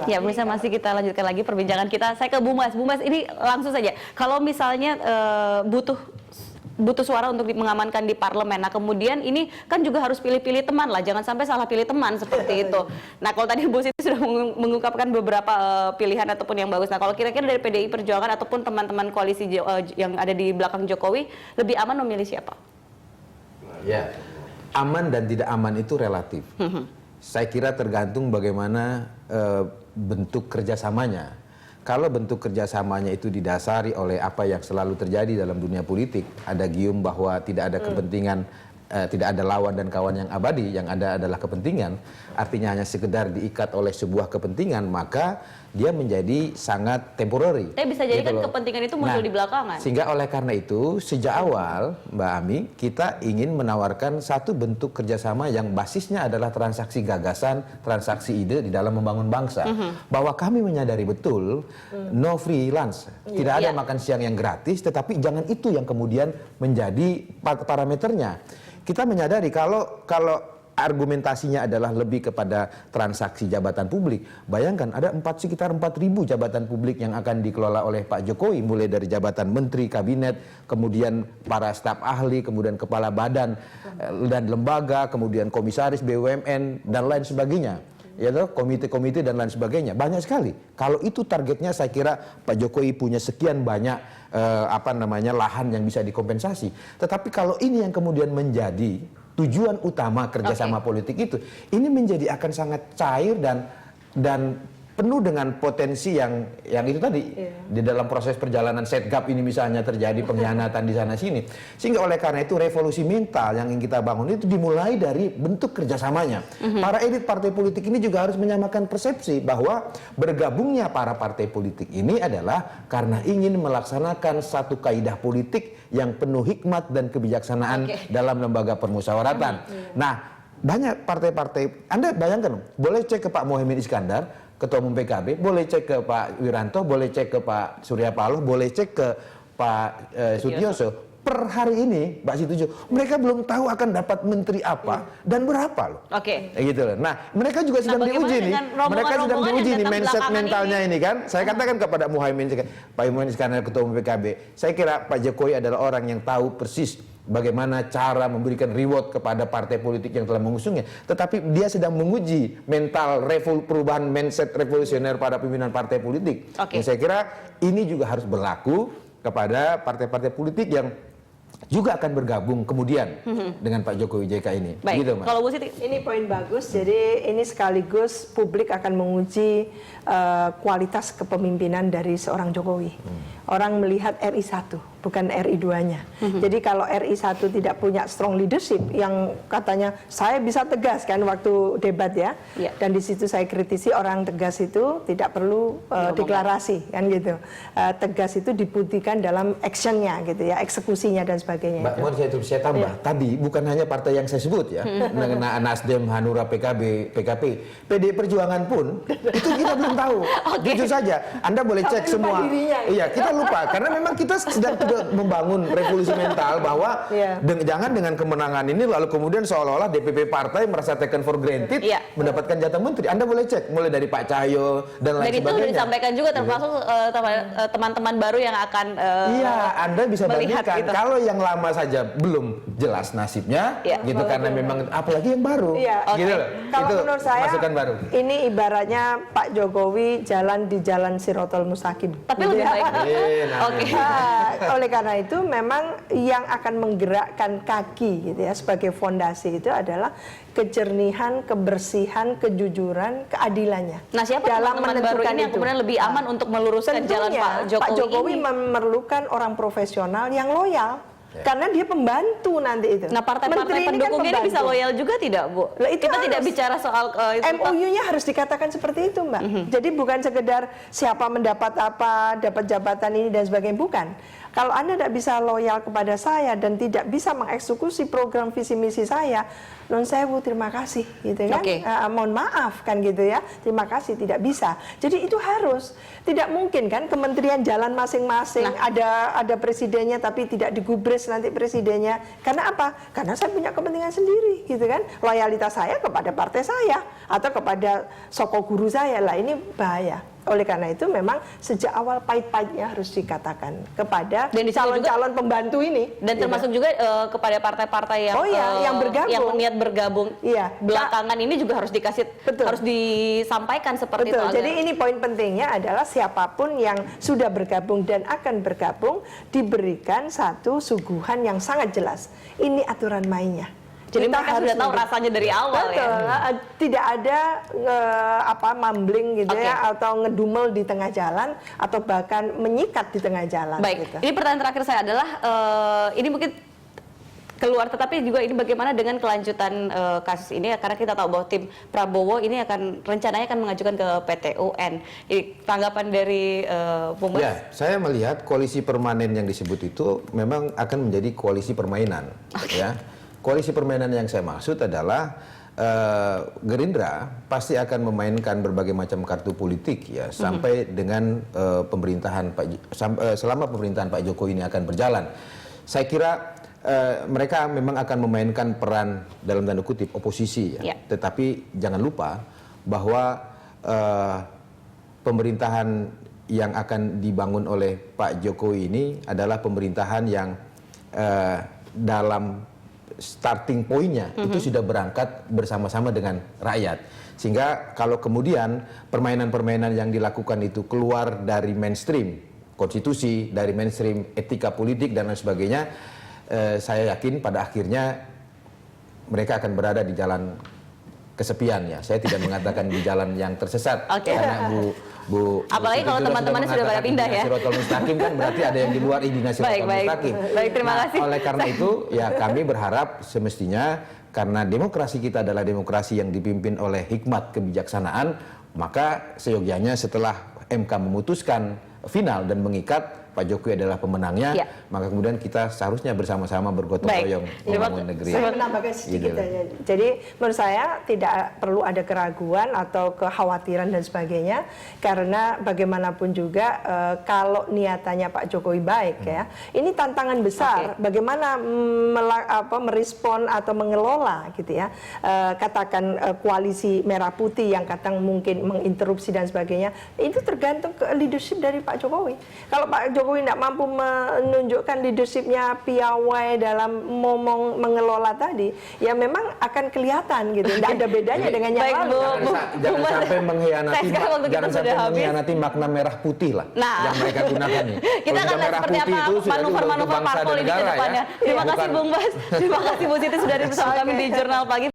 Ya, bisa masih kita lanjutkan lagi perbincangan kita. Saya ke Bu Mas. Bu Mas, ini langsung saja. Kalau misalnya butuh suara untuk mengamankan di parlemen. Nah, kemudian ini kan juga harus pilih-pilih teman lah. Jangan sampai salah pilih teman seperti itu. Nah, kalau tadi Bu Siti sudah mengungkapkan beberapa pilihan ataupun yang bagus. Nah, kalau kira-kira dari PDI Perjuangan ataupun teman-teman koalisi yang ada di belakang Jokowi, lebih aman memilih siapa? Ya, aman dan tidak aman itu relatif. Saya kira tergantung bagaimana bentuk kerjasamanya. Kalau bentuk kerjasamanya itu didasari oleh apa yang selalu terjadi dalam dunia politik, ada gium bahwa tidak ada kepentingan, tidak ada lawan dan kawan yang abadi, yang ada adalah kepentingan, artinya hanya sekedar diikat oleh sebuah kepentingan, maka dia menjadi sangat temporary. Tapi bisa jadi gitu kan loh. kepentingan itu muncul di belakangan. Sehingga oleh karena itu, sejak awal Mbak Ami, kita ingin menawarkan satu bentuk kerjasama yang basisnya adalah transaksi gagasan, transaksi ide di dalam membangun bangsa. Bahwa kami menyadari betul, no free lunch, tidak ada makan siang yang gratis, tetapi jangan itu yang kemudian menjadi parameternya. Kita menyadari kalau argumentasinya adalah lebih kepada transaksi jabatan publik. Bayangkan ada sekitar 4.000 jabatan publik yang akan dikelola oleh Pak Jokowi, mulai dari jabatan menteri, kabinet, kemudian para staf ahli, kemudian kepala badan dan lembaga, kemudian komisaris BUMN dan lain sebagainya. Ya toh, komite-komite dan lain sebagainya. Banyak sekali. Kalau itu targetnya, saya kira Pak Jokowi punya sekian banyak lahan yang bisa dikompensasi. Tetapi kalau ini yang kemudian menjadi tujuan utama kerjasama politik itu, ini menjadi akan sangat cair dan penuh dengan potensi yang itu tadi di dalam proses perjalanan setgap ini misalnya terjadi pengkhianatan di sana sini. Sehingga oleh karena itu revolusi mental yang ingin kita bangun itu dimulai dari bentuk kerjasamanya. Para elit partai politik ini juga harus menyamakan persepsi bahwa bergabungnya para partai politik ini adalah karena ingin melaksanakan satu kaidah politik yang penuh hikmat dan kebijaksanaan dalam lembaga permusyawaratan. Nah, banyak partai-partai, Anda bayangkan, boleh cek ke Pak Muhaimin Iskandar, Ketua Umum PKB, boleh cek ke Pak Wiranto, boleh cek ke Pak Surya Paloh, boleh cek ke Pak Sutioso. Per hari ini, Mbak Situjo, mereka belum tahu akan dapat menteri apa dan berapa loh. Gitu loh. Nah, mereka juga sedang diuji nih. Mereka sedang diuji nih mindset mentalnya ini kan. Saya katakan kepada Muhaimin, Pak Muhaimin Iskandar Ketua Umum PKB, saya kira Pak Jokowi adalah orang yang tahu persis bagaimana cara memberikan reward kepada partai politik yang telah mengusungnya. Tetapi dia sedang menguji mental perubahan mindset revolusioner pada pimpinan partai politik. Dan saya kira ini juga harus berlaku kepada partai-partai politik yang juga akan bergabung kemudian dengan Pak Jokowi JK ini. Baik, gitu, kalau Bu Siti, ini poin bagus. Jadi ini sekaligus publik akan menguji kualitas kepemimpinan dari seorang Jokowi. Orang melihat RI 1, bukan RI 2-nya. Jadi kalau RI 1 tidak punya strong leadership yang katanya saya bisa tegas kan waktu debat ya. Dan di situ saya kritisi orang tegas itu tidak perlu deklarasi kan gitu. Tegas itu dibuktikan dalam actionnya gitu ya, eksekusinya dan sebagainya. Mbak, mau saya tambah. Tadi bukan hanya partai yang saya sebut ya, Nasdem, Hanura, PKB, PKP, PDI Perjuangan pun itu kita belum tahu. Jujur saja, Anda boleh cek semua. Iya, kita lupa karena memang kita sedang tidak membangun revolusi mental bahwa jangan dengan kemenangan ini lalu kemudian seolah-olah DPP partai merasa taken for granted mendapatkan jatah menteri. Anda boleh cek mulai dari Pak Cahyo dan lain sebagainya. Dan itu sudah disampaikan juga termasuk teman-teman baru yang akan Anda bisa bandingkan gitu. kalau yang lama saja belum jelas nasibnya gitu karena memang apalagi yang baru. Gitu loh. Kalau itu menurut saya masukan baru. Ini ibaratnya Pak Jokowi jalan di jalan Sirotol Mustaqim. Tapi lebih baik. Oleh karena itu memang yang akan menggerakkan kaki gitu ya sebagai fondasi itu adalah kejernihan, kebersihan, kejujuran, keadilannya. Nah, siapa dalam teman-teman baru ini yang kemudian lebih aman untuk meluruskan jalan Pak Jokowi? Pak Jokowi ini memerlukan orang profesional yang loyal. Karena dia pembantu nanti itu. Nah, partai-partai pendukungnya ini bisa loyal juga tidak, Bu? Kita tidak bicara soal MOU-nya harus dikatakan seperti itu, Mbak. Jadi bukan sekedar siapa mendapat apa, dapat jabatan ini dan sebagainya, bukan. Kalau Anda tidak bisa loyal kepada saya dan tidak bisa mengeksekusi program visi misi saya, non sewu, terima kasih, gitu kan? Oke. Mohon maaf kan gitu ya, terima kasih, tidak bisa. Jadi itu harus, tidak mungkin kan kementerian jalan masing-masing, ada presidennya tapi tidak digubris nanti presidennya. Karena apa? Karena saya punya kepentingan sendiri, gitu kan? Loyalitas saya kepada partai saya atau kepada soko guru saya, lah ini bahaya. Oleh karena itu memang sejak awal pahit-pahitnya harus dikatakan kepada calon-calon pembantu ini. Dan termasuk juga kepada partai-partai yang yang bergabung, yang niat bergabung. Iya. Belakangan ini juga harus harus disampaikan seperti itu. Jadi ini poin pentingnya adalah siapapun yang sudah bergabung dan akan bergabung diberikan satu suguhan yang sangat jelas. Ini aturan mainnya. Jadi mereka sudah tahu rasanya dari awal. Betul, ya. Tidak ada mumbling gitu ya, atau ngedumel di tengah jalan atau bahkan menyikat di tengah jalan. Baik, gitu. ini pertanyaan terakhir saya adalah ini mungkin keluar, tetapi juga ini bagaimana dengan kelanjutan kasus ini ya, karena kita tahu bahwa tim Prabowo ini rencananya akan mengajukan ke PT UN. Jadi, tanggapan dari Bung Bas? Ya, saya melihat koalisi permanen yang disebut itu memang akan menjadi koalisi permainan. Ya. Koalisi permainan yang saya maksud adalah Gerindra pasti akan memainkan berbagai macam kartu politik ya sampai dengan pemerintahan selama pemerintahan Pak Jokowi ini akan berjalan. Saya kira mereka memang akan memainkan peran dalam tanda kutip oposisi ya. Tetapi jangan lupa bahwa pemerintahan yang akan dibangun oleh Pak Jokowi ini adalah pemerintahan yang dalam starting point-nya itu sudah berangkat bersama-sama dengan rakyat. Sehingga kalau kemudian permainan-permainan yang dilakukan itu keluar dari mainstream konstitusi, dari mainstream etika politik dan lain sebagainya, saya yakin pada akhirnya mereka akan berada di jalan kesepian ya. Saya tidak mengatakan di jalan yang tersesat. Karena apalagi kalau teman-temannya sudah pada pindah ya. Siratal Mustaqim kan berarti ada yang di luar Ihdina Siratal Mustaqim. Baik, terima kasih. Oleh karena itu ya kami berharap semestinya karena demokrasi kita adalah demokrasi yang dipimpin oleh hikmat kebijaksanaan, maka seyogyanya setelah MK memutuskan final dan mengikat Pak Jokowi adalah pemenangnya, maka kemudian kita seharusnya bersama-sama bergotong royong membangun negeri. Saya menambahkan sedikit aja. Jadi menurut saya tidak perlu ada keraguan atau kekhawatiran dan sebagainya, karena bagaimanapun juga kalau niatannya Pak Jokowi baik ya, ini tantangan besar. Bagaimana merespon atau mengelola gitu ya, katakan koalisi merah putih yang kadang mungkin menginterupsi dan sebagainya, itu tergantung ke leadership dari Pak Jokowi. Kalau Pak Jokowi tidak mampu menunjukkan leadershipnya piawai dalam ngomong mengelola tadi, ya memang akan kelihatan gitu. Tidak ada bedanya dengan yang lalu. Jangan sampai mengkhianati makna merah putih lah yang mereka gunakan. Kita akan lihat seperti apa manuver-manuver parpol ini ke depannya. Terima kasih Bung Bas, terima kasih Bu Siti sudah bersama kami di Jurnal Pagi.